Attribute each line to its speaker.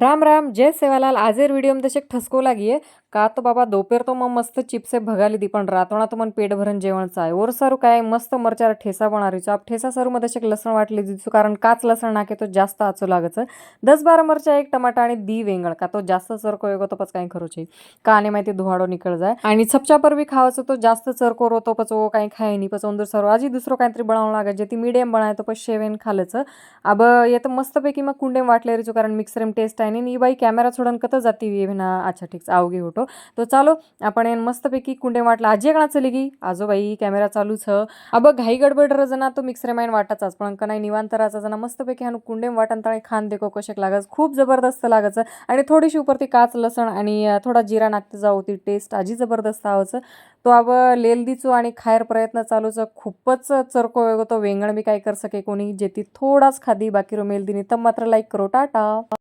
Speaker 1: राम राम जय Sevalal आजेर video में दशक ठसको लागिए का तो बाबा दोपहर तो मस्त चिप्से भगाली दी पण रातोणा तो मन पेट भरण जेवणचं आहे और सारू काय मस्त मरचार ठेसा बनारीचो आप ठेसा सारू मध्ये दशक लसण वाटली दीचो कारण काच लसण नाके तो जास्त आचो लागचं 10-12 मरचा एक टमाटा आणि दी वेंगळ का तो जास्त चरको येगो तो पच काही खरोचे का आणि माहिती धुवाडो निकळ जाय आणि छपचापर बी खावाचं तो जास्त चरको रोतो पचो काही खाय नाही पच उंदर सारू आजी दुसरं काहीतरी बनावं लागे जे ती मीडियम बनाय तो पच शेवेन खालचं अब येतं मस्तपैकी मग कुंडे वाटले रिचो कारण मिक्सर टेस्ट आहे नी बाई कॅमेरा सोडून कत जाती ना अच्छा ठीक आवगे होतो तो चालो आपण मस्तपैकी कुंडे वाटला आजी कणा चली गी आजो बाई कॅमेरा चालूच अब घाई गडबड रजना तो मिक्सर माइन वाटाचाच पण का नाही निवांत राहायचा जना मस्तपैकी हानु कुंडे वाटन ताळे खान देखो कशक लागाच खूप जबरदस्त लागायचं आणि थोडीशी उपरती काच लसण आणि थोडा जिरा नागते जाऊ ती टेस्ट आजी जबरदस्त आवचं तो अब लेल दीचो आणि खायर प्रयत्न चालूच खूपच चरको वेगो तो वेंगण मी काय कर सके कोणी जेती थोडाच खादी बाकी रो मेल दिनी तब मात्र लाईक करो टाटा।